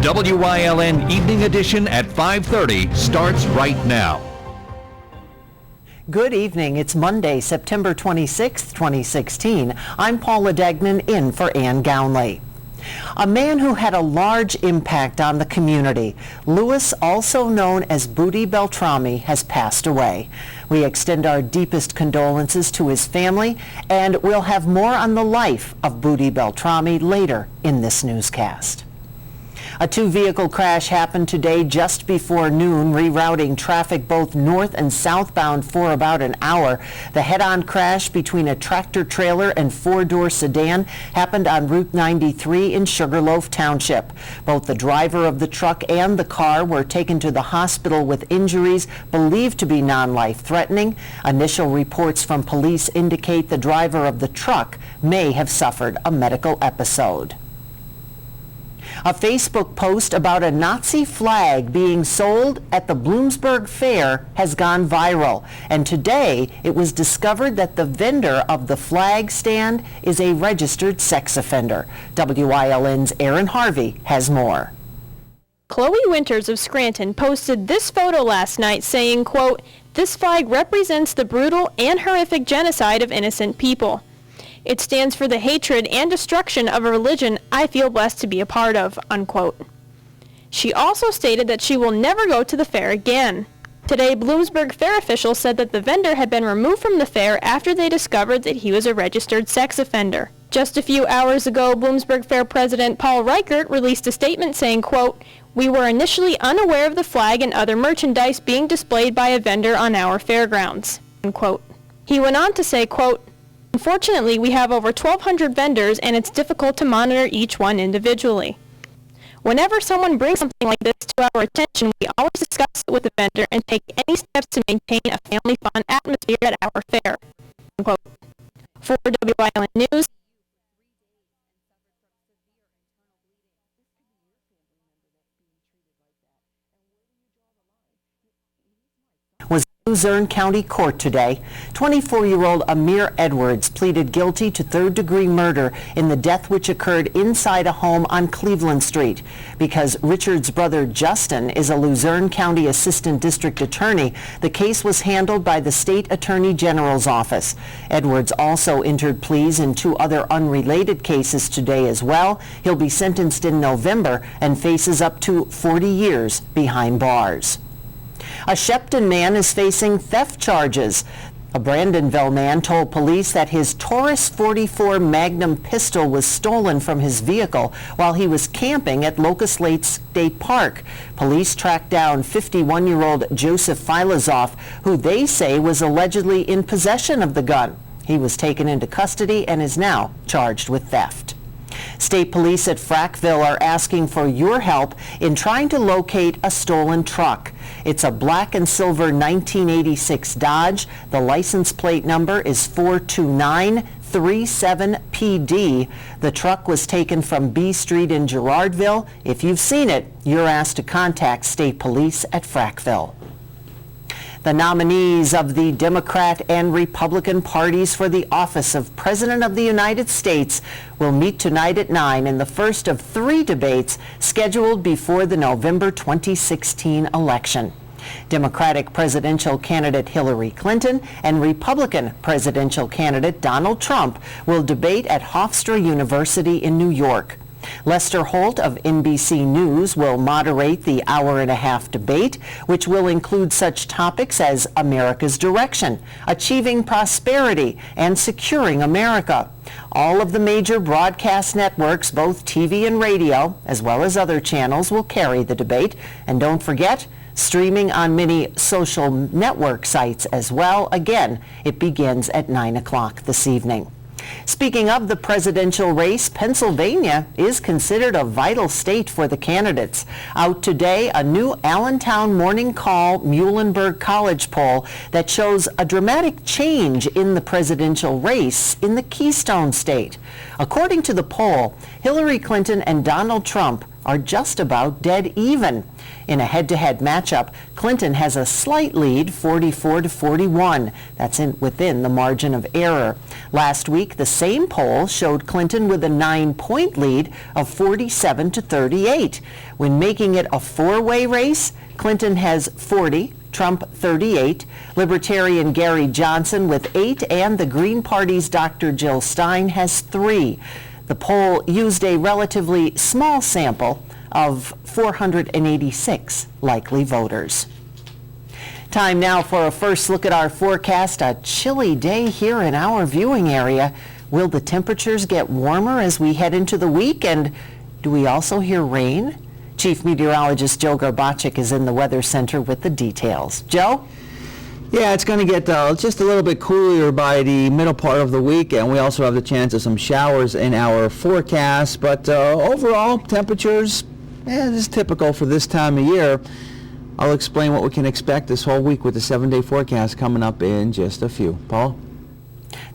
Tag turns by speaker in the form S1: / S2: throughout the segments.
S1: WYLN Evening Edition at 5:30 starts right now.
S2: Good evening. It's Monday, September 26, 2016. I'm Paula Degnan in for Ann Gownley. A man who had a large impact on the community, Louis, also known as Booty Beltrami, has passed away. We extend our deepest condolences to his family, and we'll have more on the life of Booty Beltrami later in this newscast. A two-vehicle crash happened today just before noon, rerouting traffic both north and southbound for about an hour. The head-on crash between a tractor-trailer and four-door sedan happened on Route 93 in Sugarloaf Township. Both the driver of the truck and the car were taken to the hospital with injuries believed to be non-life-threatening. Initial reports from police indicate the driver of the truck may have suffered a medical episode. A Facebook post about a Nazi flag being sold at the Bloomsburg Fair has gone viral, and today it was discovered that the vendor of the flag stand is a registered sex offender. WYLN's Aaron Harvey has more.
S3: Chloe Winters of Scranton posted this photo last night saying, quote, "This flag represents the brutal and horrific genocide of innocent people. It stands for the hatred and destruction of a religion I feel blessed to be a part of," unquote. She also stated that she will never go to the fair again. Today, Bloomsburg Fair officials said that the vendor had been removed from the fair after they discovered that he was a registered sex offender. Just a few hours ago, Bloomsburg Fair President Paul Reichert released a statement saying, quote, "We were initially unaware of the flag and other merchandise being displayed by a vendor on our fairgrounds," unquote. He went on to say, quote, "Unfortunately, we have over 1,200 vendors and it's difficult to monitor each one individually. Whenever someone brings something like this to our attention, we always discuss it with the vendor and take any steps to maintain a family fun atmosphere at our fair," unquote. For WYLN News,
S2: was Luzerne County Court today. 24-year-old Amir Edwards pleaded guilty to third-degree murder in the death which occurred inside a home on Cleveland Street. Because Richard's brother Justin is a Luzerne County Assistant District Attorney, the case was handled by the State Attorney General's office. Edwards also entered pleas in two other unrelated cases today as well. He'll be sentenced in November and faces up to 40 years behind bars. A Shepton man is facing theft charges. A Brandonville man told police that his Taurus 44 Magnum pistol was stolen from his vehicle while he was camping at Locust Lake State Park. Police tracked down 51-year-old Joseph Filozoff, who they say was allegedly in possession of the gun. He was taken into custody and is now charged with theft. State police at Frackville are asking for your help in trying to locate a stolen truck. It's a black and silver 1986 Dodge. The license plate number is 42937PD. The truck was taken from B Street in Girardville. If you've seen it, you're asked to contact state police at Frackville. The nominees of the Democrat and Republican parties for the office of President of the United States will meet tonight at 9 in the first of three debates scheduled before the November 2016 election. Democratic presidential candidate Hillary Clinton and Republican presidential candidate Donald Trump will debate at Hofstra University in New York. Lester Holt of NBC News will moderate the hour-and-a-half debate, which will include such topics as America's direction, achieving prosperity, and securing America. All of the major broadcast networks, both TV and radio, as well as other channels, will carry the debate. And don't forget, streaming on many social network sites as well. Again, it begins at 9 o'clock this evening. Speaking of the presidential race, Pennsylvania is considered a vital state for the candidates. Out today, a new Allentown Morning Call Muhlenberg College poll that shows a dramatic change in the presidential race in the Keystone State. According to the poll, Hillary Clinton and Donald Trump are just about dead even. In a head-to-head matchup, Clinton has a slight lead, 44-41. That's within the margin of error. Last week, the same poll showed Clinton with a 9-point lead of 47-38. When making it a four-way race, Clinton has 40, Trump 38, Libertarian Gary Johnson with 8, and the Green Party's Dr. Jill Stein has 3. The poll used a relatively small sample of 486 likely voters. Time now for a first look at our forecast. A chilly day here in our viewing area. Will the temperatures get warmer as we head into the week? And do we also hear rain? Chief Meteorologist Joe Garbacik is in the Weather Center with the details. Joe?
S4: Yeah, it's going to get just a little bit cooler by the middle part of the week, and we also have the chance of some showers in our forecast. But overall, temperatures, this is typical for this time of year. I'll explain what we can expect this whole week with the 7-day forecast coming up in just a few. Paul?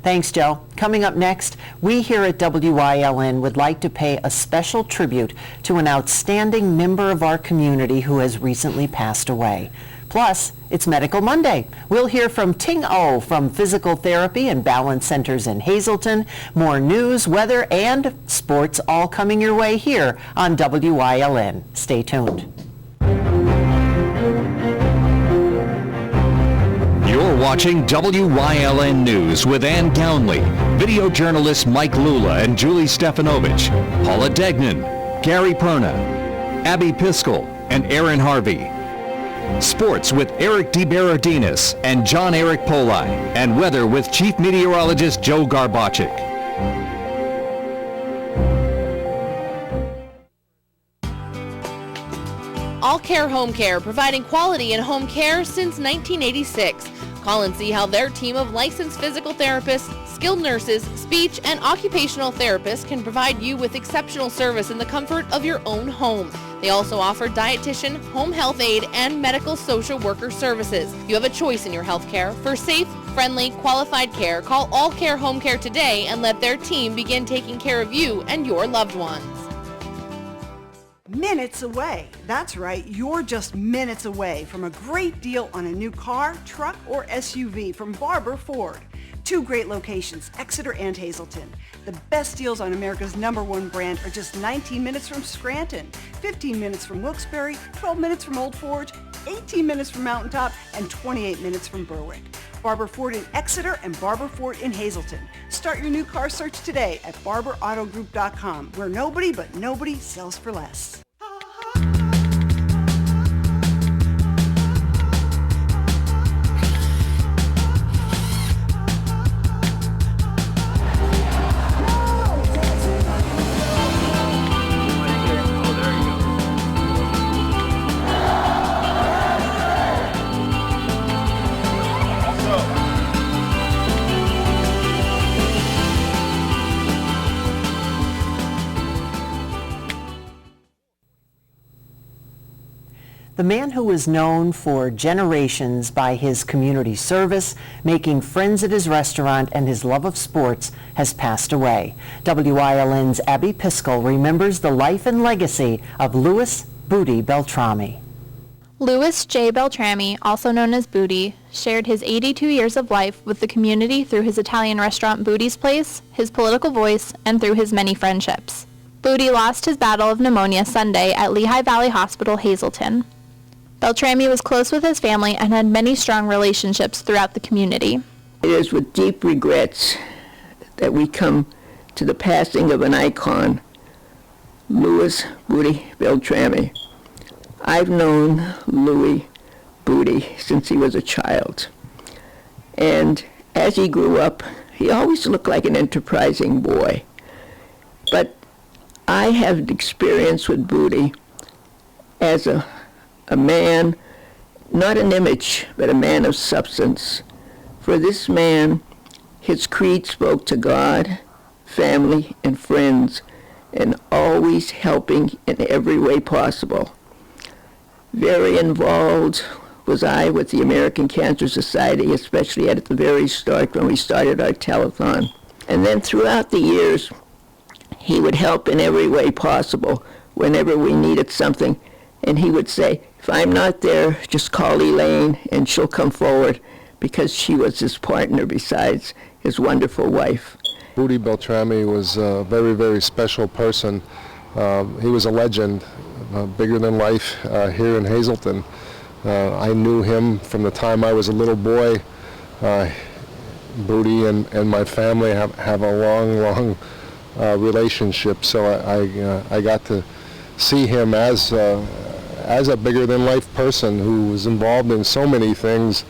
S2: Thanks, Joe. Coming up next, we here at WYLN would like to pay a special tribute to an outstanding member of our community who has recently passed away. Plus, it's Medical Monday. We'll hear from Ting O from Physical Therapy and Balance Centers in Hazleton. More news, weather, and sports all coming your way here on WYLN. Stay tuned.
S1: You're watching WYLN News with Ann Gownley, video journalists Mike Lula and Julie Stefanovich, Paula Degnan, Gary Perna, Abby Piskel, and Aaron Harvey. Sports with Eric DeBerardinis and John Eric Poli, and weather with Chief Meteorologist Joe Garbacik.
S5: All Care Home Care, providing quality in home care since 1986. Call and see how their team of licensed physical therapists, skilled nurses, speech, and occupational therapists can provide you with exceptional service in the comfort of your own home. They also offer dietitian, home health aide, and medical social worker services. You have a choice in your health care. For safe, friendly, qualified care, call All Care Home Care today and let their team begin taking care of you and your loved ones.
S6: Minutes away. That's right, you're just minutes away from a great deal on a new car, truck, or SUV from Barber Ford. 2 great locations, Exeter and Hazleton. The best deals on America's #1 brand are just 19 minutes from Scranton, 15 minutes from Wilkes-Barre, 12 minutes from Old Forge, 18 minutes from Mountaintop, and 28 minutes from Berwick. Barber Ford in Exeter and Barber Ford in Hazleton. Start your new car search today at barberautogroup.com, where nobody sells for less.
S2: The man who was known for generations by his community service, making friends at his restaurant, and his love of sports has passed away. WYLN's Abby Piskel remembers the life and legacy of Louis Booty Beltrami.
S3: Louis J. Beltrami, also known as Booty, shared his 82 years of life with the community through his Italian restaurant Booty's Place, his political voice, and through his many friendships. Booty lost his battle of pneumonia Sunday at Lehigh Valley Hospital, Hazleton. Beltrami was close with his family and had many strong relationships throughout the community.
S7: It is with deep regrets that we come to the passing of an icon, Louis Booty Beltrami. I've known Louis Booty since he was a child. And as he grew up, he always looked like an enterprising boy. But I have experience with Booty as a man, not an image, but a man of substance. For this man, his creed spoke to God, family, and friends, and always helping in every way possible. Very involved was I with the American Cancer Society, especially at the very start when we started our telethon. And then throughout the years, he would help in every way possible whenever we needed something. And he would say, if I'm not there, just call Elaine and she'll come forward, because she was his partner besides his wonderful wife.
S8: Booty Beltrami was a very, very special person. He was a legend, bigger than life here in Hazleton. I knew him from the time I was a little boy. Booty and my family have a long relationship, so I got to see him as a bigger than life person who was involved in so many things,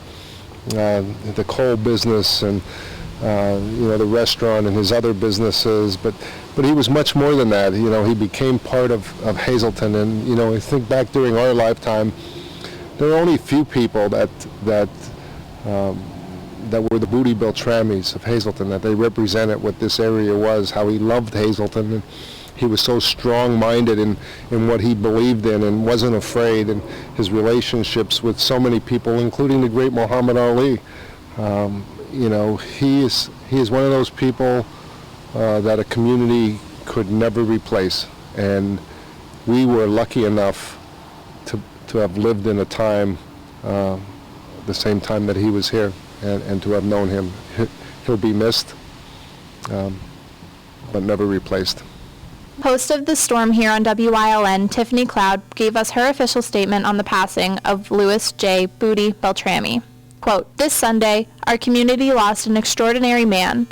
S8: the coal business and the restaurant and his other businesses, but he was much more than that. He became part of Hazleton, and I think back during our lifetime, there were only few people that were the Booty Beltramis of Hazleton, that they represented what this area was, how he loved Hazleton, and he was so strong-minded in what he believed in and wasn't afraid, and his relationships with so many people, including the great Muhammad Ali. He is one of those people that a community could never replace, and we were lucky enough to have lived in a time, the same time that he was here, and to have known him. He'll be missed, but never replaced.
S3: Host of The Storm here on WYLN, Tiffany Cloud, gave us her official statement on the passing of Louis J. Booty Beltrami. Quote, "This Sunday, our community lost an extraordinary man.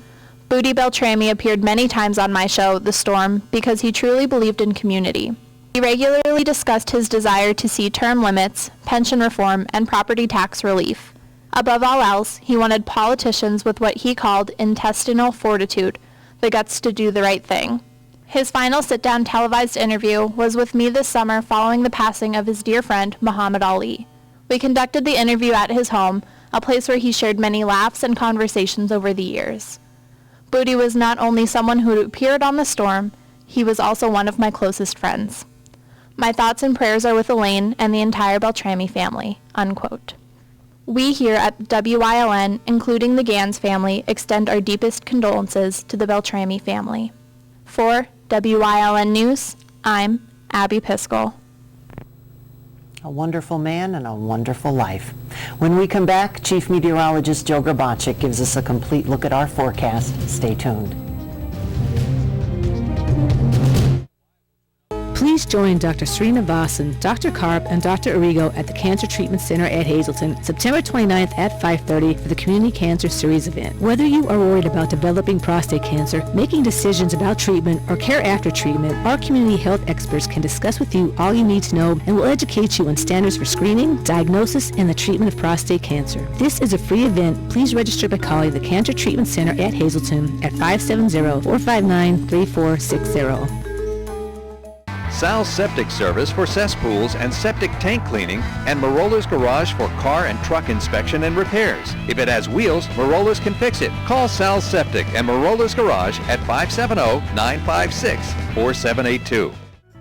S3: Booty Beltrami appeared many times on my show, The Storm, because he truly believed in community. He regularly discussed his desire to see term limits, pension reform, and property tax relief. Above all else, he wanted politicians with what he called intestinal fortitude, the guts to do the right thing. His final sit-down televised interview was with me this summer following the passing of his dear friend, Muhammad Ali. We conducted the interview at his home, a place where he shared many laughs and conversations over the years. Booty was not only someone who appeared on The Storm, he was also one of my closest friends. My thoughts and prayers are with Elaine and the entire Beltrami family," unquote. We here at WYLN, including the Gans family, extend our deepest condolences to the Beltrami family. For WYLN News, I'm Abby Piskel.
S2: A wonderful man and a wonderful life. When we come back, Chief Meteorologist Joe Grabanchik gives us a complete look at our forecast. Stay tuned.
S9: Please join Dr. Srinivasan, Dr. Karp, and Dr. Arrigo at the Cancer Treatment Center at Hazleton, September 29th at 5:30 for the Community Cancer Series event. Whether you are worried about developing prostate cancer, making decisions about treatment, or care after treatment, our community health experts can discuss with you all you need to know and will educate you on standards for screening, diagnosis, and the treatment of prostate cancer. This is a free event. Please register by calling the Cancer Treatment Center at Hazleton at 570-459-3460.
S1: Sal's Septic Service for cesspools and septic tank cleaning, and Marola's Garage for car and truck inspection and repairs. If it has wheels, Marola's can fix it. Call Sal's Septic and Marola's Garage at 570-956-4782.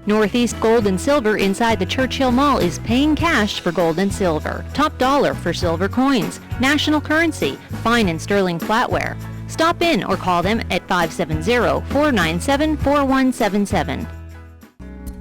S10: Northeast Gold and Silver inside the Churchill Mall is paying cash for gold and silver. Top dollar for silver coins. National currency. Fine and sterling flatware. Stop in or call them at 570-497-4177.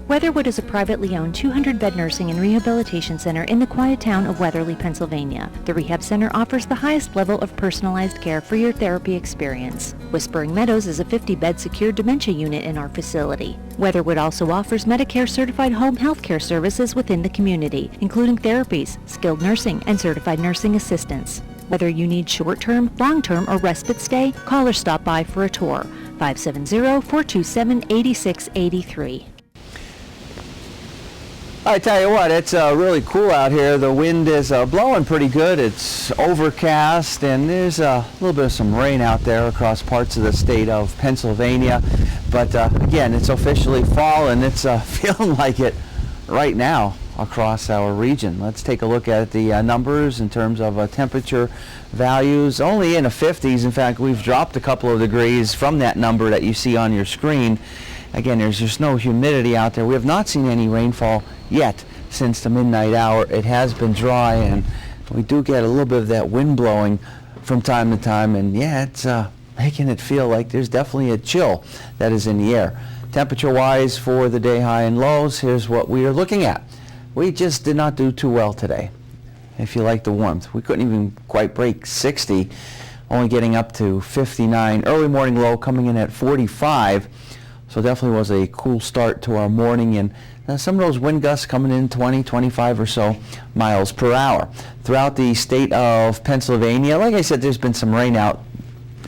S10: Weatherwood is a privately owned 200-bed nursing and rehabilitation center in the quiet town of Weatherly, Pennsylvania. The rehab center offers the highest level of personalized care for your therapy experience. Whispering Meadows is a 50-bed secure dementia unit in our facility. Weatherwood also offers Medicare-certified home health care services within the community, including therapies, skilled nursing, and certified nursing assistance. Whether you need short-term, long-term, or respite stay, call or stop by for a tour. 570-427-8683.
S4: I tell you what, it's really cool out here. The wind is blowing pretty good. It's overcast, and there's a little bit of some rain out there across parts of the state of Pennsylvania. But again, it's officially fall, and it's feeling like it right now across our region. Let's take a look at the numbers in terms of temperature values. Only in the 50s. In fact, we've dropped a couple of degrees from that number that you see on your screen. Again, there's just no humidity out there. We have not seen any rainfall yet since the midnight hour. It has been dry, and we do get a little bit of that wind blowing from time to time, and yeah, it's making it feel like there's definitely a chill that is in the air. Temperature-wise for the day high and lows, here's what we are looking at. We just did not do too well today, if you like the warmth. We couldn't even quite break 60, only getting up to 59. Early morning low coming in at 45, so definitely was a cool start to our morning, and some of those wind gusts coming in 20, 25 or so miles per hour. Throughout the state of Pennsylvania, like I said, there's been some rain out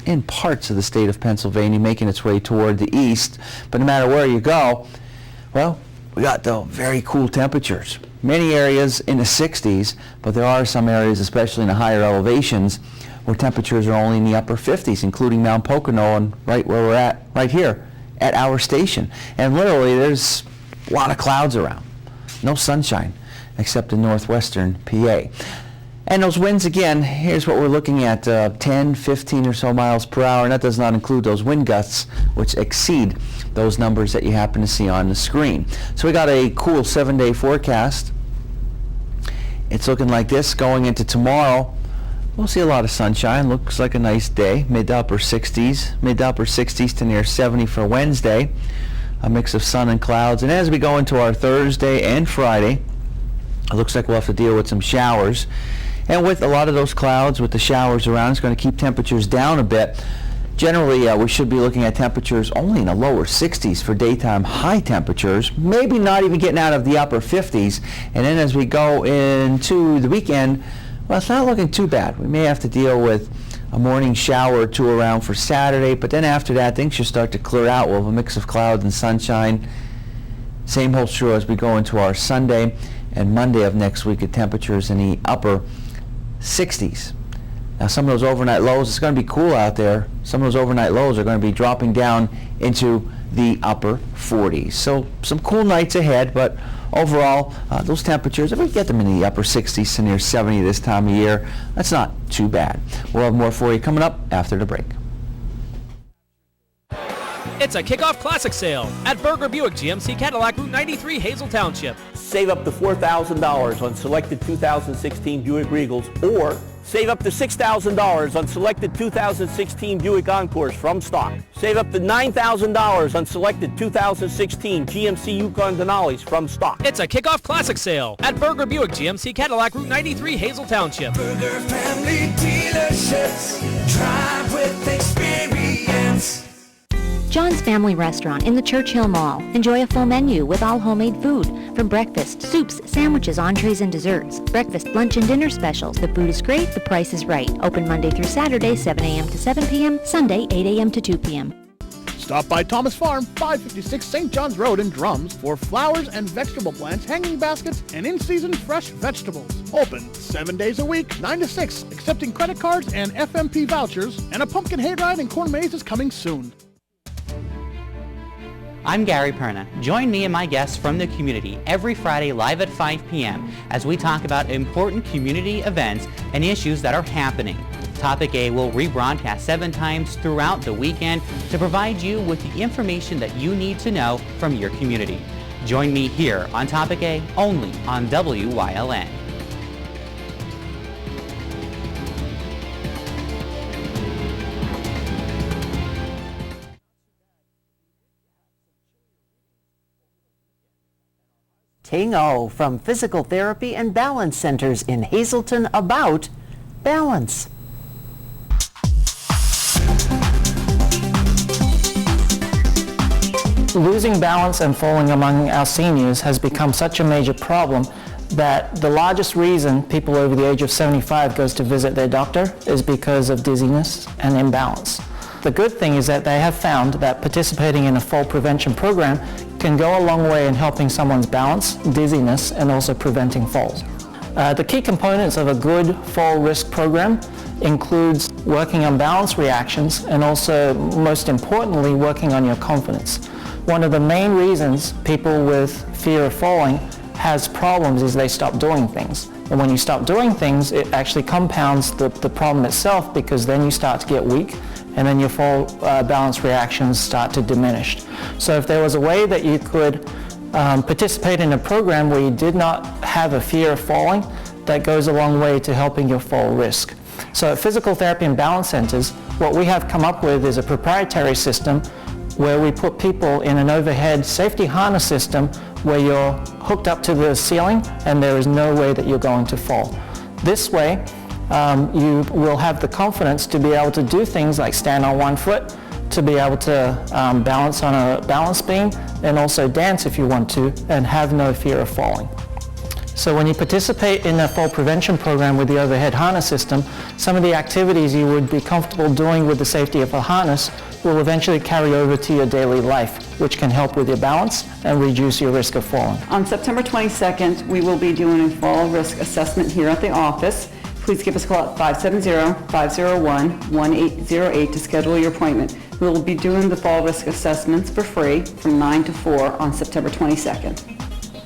S4: in parts of the state of Pennsylvania, making its way toward the east. But no matter where you go, well, we got the very cool temperatures. Many areas in the 60s, but there are some areas, especially in the higher elevations, where temperatures are only in the upper 50s, including Mount Pocono and right where we're at, right here at our station. And literally, there's a lot of clouds around. No sunshine, except in northwestern PA. And those winds, again, here's what we're looking at, 10, 15 or so miles per hour, and that does not include those wind gusts, which exceed those numbers that you happen to see on the screen. So we got a cool 7-day forecast. It's looking like this going into tomorrow. We'll see a lot of sunshine. Looks like a nice day. Mid to upper 60s to near 70 for Wednesday. A mix of sun and clouds. And as we go into our Thursday and Friday, it looks like we'll have to deal with some showers. And with a lot of those clouds, with the showers around, it's going to keep temperatures down a bit. Generally, we should be looking at temperatures only in the lower 60s for daytime high temperatures, maybe not even getting out of the upper 50s. And then as we go into the weekend, well, it's not looking too bad. We may have to deal with a morning shower or two around for Saturday, but then after that, things should start to clear out. We'll have a mix of clouds and sunshine. Same holds true as we go into our Sunday and Monday of next week at temperatures in the upper 60s. Now some of those overnight lows, it's going to be cool out there. Some of those overnight lows are going to be dropping down into the upper 40s. So some cool nights ahead, but overall, those temperatures, if we get them in the upper 60s to near 70 this time of year, that's not too bad. We'll have more for you coming up after the break.
S11: It's a kickoff classic sale at Berger Buick GMC Cadillac Route 93, Hazel Township.
S12: Save up to $4,000 on selected 2016 Buick Regals, or save up to $6,000 on selected 2016 Buick Encores from stock. Save up to $9,000 on selected 2016 GMC Yukon Denali's from stock.
S11: It's a kickoff classic sale at Berger Buick GMC Cadillac Route 93, Hazel Township.
S13: Berger Family Dealerships, drive with experience.
S10: John's Family Restaurant in the Churchill Mall. Enjoy a full menu with all homemade food, from breakfast, soups, sandwiches, entrees, and desserts. Breakfast, lunch, and dinner specials. The food is great, the price is right. Open Monday through Saturday, 7 a.m. to 7 p.m., Sunday, 8 a.m. to 2 p.m.
S14: Stop by Thomas Farm, 556 St. John's Road in Drums for flowers and vegetable plants, hanging baskets, and in-season fresh vegetables. Open 7 days a week, 9 to 6, accepting credit cards and FMP vouchers, and a pumpkin hayride and corn maze is coming soon.
S15: I'm Gary Perna. Join me and my guests from the community every Friday live at 5 p.m. as we talk about important community events and issues that are happening. Topic A will rebroadcast 7 times throughout the weekend to provide you with the information that you need to know from your community. Join me here on Topic A, only on WYLN.
S2: Ting-O from Physical Therapy and Balance Centers in Hazleton about balance.
S16: Losing balance and falling among our seniors has become such a major problem that the largest reason people over the age of 75 goes to visit their doctor is because of dizziness and imbalance. The good thing is that they have found that participating in a fall prevention program can go a long way in helping someone's balance, dizziness, and also preventing falls. The key components of a good fall risk program includes working on balance reactions and also, most importantly, working on your confidence. One of the main reasons people with fear of falling has problems is they stop doing things. And when you stop doing things, it actually compounds the problem itself, because then you start to get weak and then your fall balance reactions start to diminish. So if there was a way that you could participate in a program where you did not have a fear of falling, that goes a long way to helping your fall risk. So at Physical Therapy and Balance Centers, what we have come up with is a proprietary system where we put people in an overhead safety harness system where you're hooked up to the ceiling and there is no way that you're going to fall. This way, you will have the confidence to be able to do things like stand on one foot, to be able to balance on a balance beam, and also dance if you want to, and have no fear of falling. So when you participate in a fall prevention program with the overhead harness system, some of the activities you would be comfortable doing with the safety of a harness will eventually carry over to your daily life, which can help with your balance and reduce your risk of falling.
S17: On September 22nd, we will be doing a fall risk assessment here at the office. Please give us a call at 570-501-1808 to schedule your appointment. We will be doing the fall risk assessments for free from 9 to 4 on September 22nd.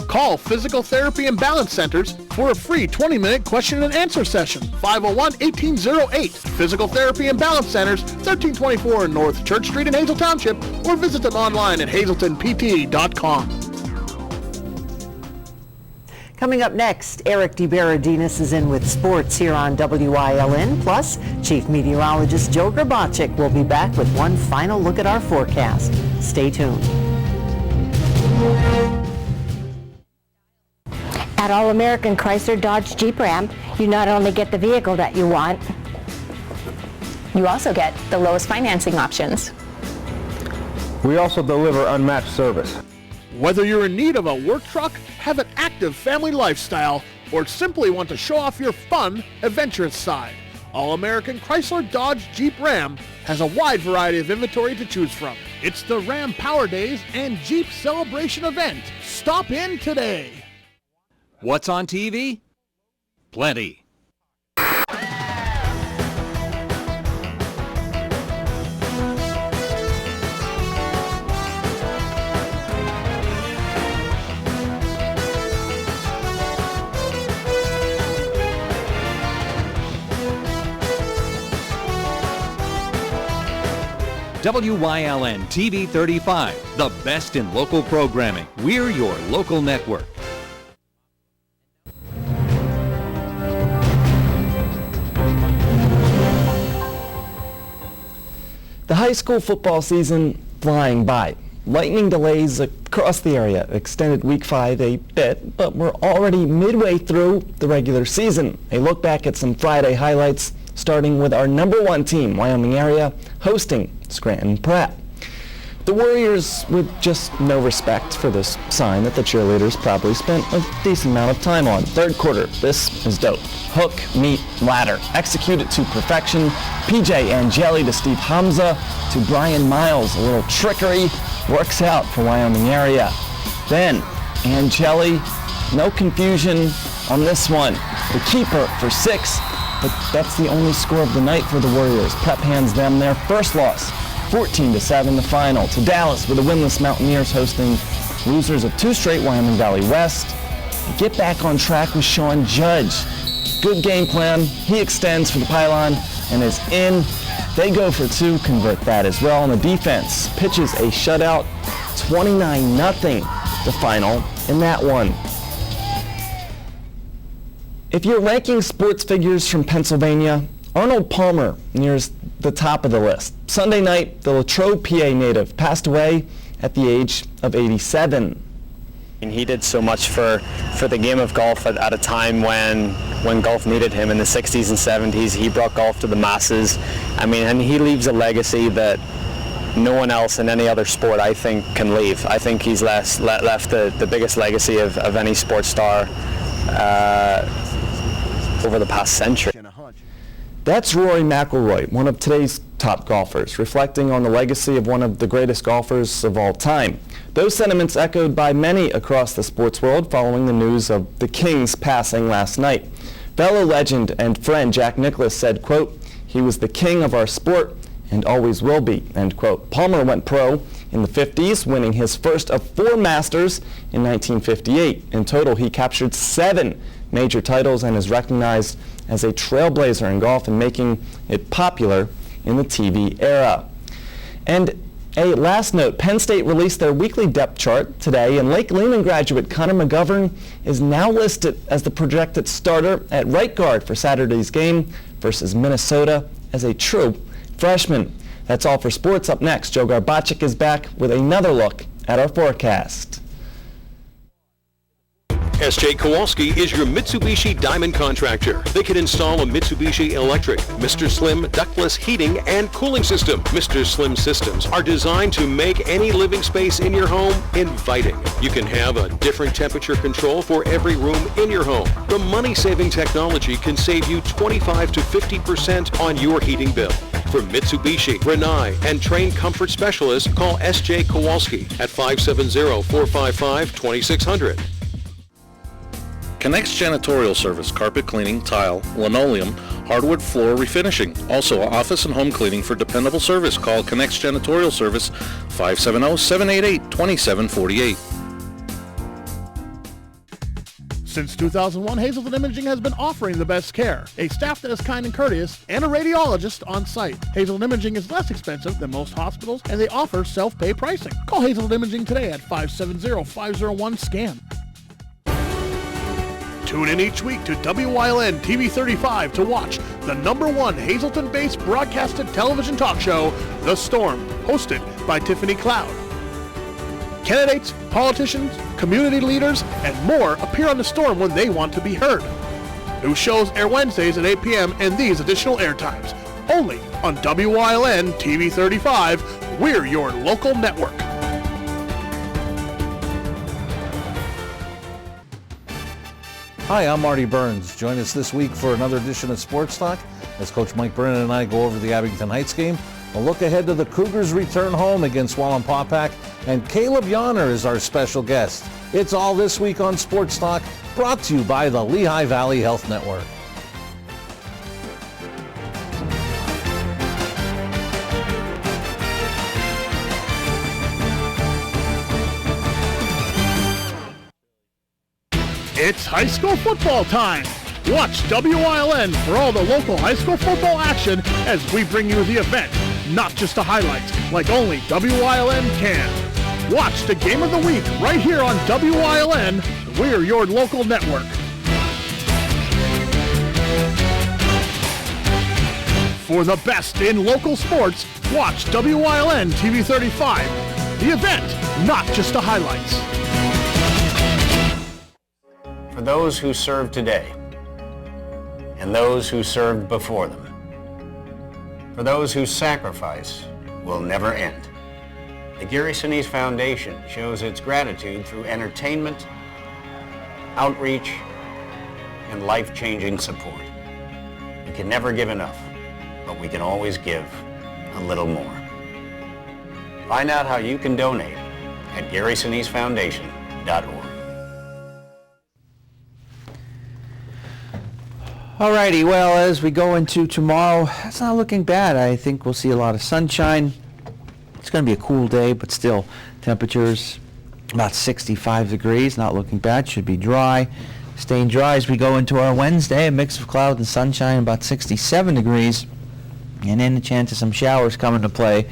S14: Call Physical Therapy and Balance Centers for a free 20-minute question and answer session. 501-1808. Physical Therapy and Balance Centers, 1324 North Church Street in Hazel Township, or visit them online at hazeltonpte.com.
S2: Coming up next, Eric DeBerardinis is in with sports here on WILN. Plus, Chief Meteorologist Joe Grabacek will be back with one final look at our forecast. Stay tuned.
S18: At All-American Chrysler Dodge Jeep Ram, you not only get the vehicle that you want, you also get the lowest financing options.
S19: We also deliver unmatched service.
S14: Whether you're in need of a work truck, have an active family lifestyle, or simply want to show off your fun, adventurous side, All-American Chrysler Dodge Jeep Ram has a wide variety of inventory to choose from. It's the Ram Power Days and Jeep Celebration event. Stop in today.
S1: What's on TV? Plenty. WYLN TV 35, the best in local programming. We're your local network.
S20: The high school football season flying by. Lightning delays across the area extended week 5 a bit, but we're already midway through the regular season. A look back at some Friday highlights, starting with our #1 team, Wyoming area, hosting Scranton Pratt. The Warriors, with just no respect for this sign that the cheerleaders probably spent a decent amount of time on. Third quarter, this is dope. Hook, meet, ladder. Executed to perfection. PJ Angeli to Steve Hamza to Brian Miles. A little trickery works out for Wyoming area. Then, Angeli, no confusion on this one. The keeper for 6, but that's the only score of the night for the Warriors. Prep hands them their first loss. 14-7 the final to Dallas with the winless Mountaineers hosting losers of 2 straight Wyoming Valley West. Get back on track with Sean Judge. Good game plan. He extends for the pylon and is in. They go for 2, convert that as well. And the defense pitches a shutout, 29-0 the final in that one. If you're ranking sports figures from Pennsylvania, Arnold Palmer nears the top of the list. Sunday night, the Latrobe, PA native passed away at the age of 87.
S21: And he did so much for the game of golf at a time when golf needed him in the 60s and 70s. He brought golf to the masses. I mean, and he leaves a legacy that no one else in any other sport, I think, can leave. I think he's left the biggest legacy of any sports star over the past century.
S20: That's Rory McIlroy, one of today's top golfers, reflecting on the legacy of one of the greatest golfers of all time. Those sentiments echoed by many across the sports world following the news of the King's passing last night. Fellow legend and friend Jack Nicklaus said, quote, "He was the king of our sport and always will be," end quote. Palmer went pro in the 50s, winning his first of 4 Masters in 1958. In total, he captured 7 major titles and is recognized as a trailblazer in golf and making it popular in the TV era. And a last note, Penn State released their weekly depth chart today, and Lake Lehman graduate Connor McGovern is now listed as the projected starter at right guard for Saturday's game versus Minnesota as a true freshman. That's all for sports. Up next, Joe Garbacik is back with another look at our forecast.
S5: S.J. Kowalski is your Mitsubishi Diamond contractor. They can install a Mitsubishi Electric, Mr. Slim ductless heating and cooling system. Mr. Slim systems are designed to make any living space in your home inviting. You can have a different temperature control for every room in your home. The money-saving technology can save you 25 to 50% on your heating bill. For Mitsubishi, Rinnai, and trained comfort specialists, call S.J. Kowalski at 570-455-2600.
S22: Connects Janitorial Service, carpet cleaning, tile, linoleum, hardwood floor refinishing. Also office and home cleaning for dependable service. Call Connects Janitorial Service 570-788-2748.
S14: Since 2001, Hazelton Imaging has been offering the best care, a staff that is kind and courteous, and a radiologist on site. Hazelton Imaging is less expensive than most hospitals, and they offer self-pay pricing. Call Hazelton Imaging today at 570-501-SCAN. Tune in each week to WYLN TV 35 to watch the #1 Hazelton-based broadcasted television talk show, The Storm, hosted by Tiffany Cloud. Candidates, politicians, community leaders, and more appear on The Storm when they want to be heard. New shows air Wednesdays at 8 p.m. and these additional airtimes. Only on WYLN TV 35. We're your local network.
S23: Hi, I'm Marty Burns. Join us this week for another edition of Sports Talk as Coach Mike Brennan and I go over the Abington Heights game. We'll look ahead to the Cougars' return home against Wallenpaupack, and Caleb Yonner is our special guest. It's all this week on Sports Talk, brought to you by the Lehigh Valley Health Network.
S14: It's high school football time. Watch WYLN for all the local high school football action as we bring you the event, not just the highlights, like only WYLN can. Watch the game of the week right here on WYLN. We're your local network. For the best in local sports, watch WYLN TV 35. The event, not just the highlights.
S24: For those who serve today and those who served before them, for those whose sacrifice will never end, the Gary Sinise Foundation shows its gratitude through entertainment, outreach, and life-changing support. We can never give enough, but we can always give a little more. Find out how you can donate at GarySineseFoundation.org.
S4: Alrighty, well, as we go into tomorrow, it's not looking bad. I think we'll see a lot of sunshine. It's going to be a cool day, but still, temperatures about 65 degrees, not looking bad. Should be dry. Staying dry as we go into our Wednesday, a mix of cloud and sunshine, about 67 degrees. And then a chance of some showers come into play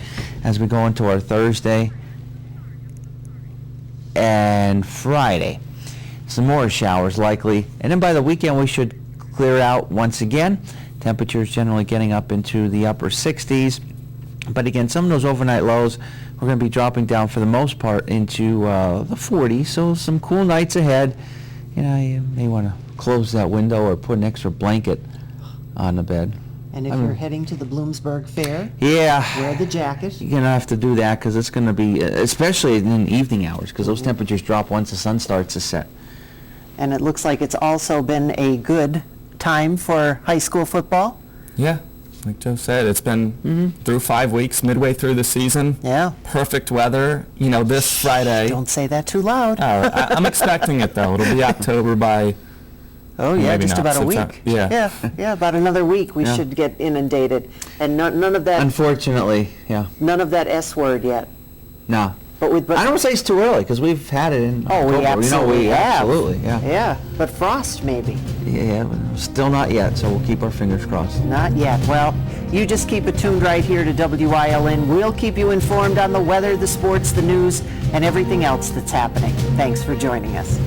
S4: as we go into our Thursday and Friday. Some more showers likely. And then by the weekend, we should clear out once again. Temperatures generally getting up into the upper 60s. But again, some of those overnight lows, we're going to be dropping down for the most part into the 40s. So some cool nights ahead. You know, you may want to close that window or put an extra blanket on the bed.
S2: And if you're heading to the Bloomsburg Fair,
S4: yeah,
S2: wear the jacket.
S4: You're going to have to do that because it's going to be, especially in evening hours, because those temperatures drop once the sun starts to set.
S2: And it looks like it's also been a good time for high school football.
S25: Yeah, like Joe said, it's been through 5 weeks, midway through the season.
S2: Yeah.
S25: Perfect weather. You know, this Friday.
S2: Don't say that too loud.
S25: I'm expecting it, though. It'll be October by...
S2: Oh, yeah, just about a week.
S25: Yeah.
S2: Yeah, about another week we should get inundated. And none of that...
S4: Unfortunately, yeah.
S2: None of that S word yet.
S4: No.
S2: But
S4: I don't say it's too early, because we've had it in October.
S2: We absolutely have.
S4: Absolutely, yeah.
S2: Yeah, but frost maybe.
S4: Yeah, but still not yet, so we'll keep our fingers crossed.
S2: Not yet. Well, you just keep it tuned right here to WYLN. We'll keep you informed on the weather, the sports, the news, and everything else that's happening. Thanks for joining us.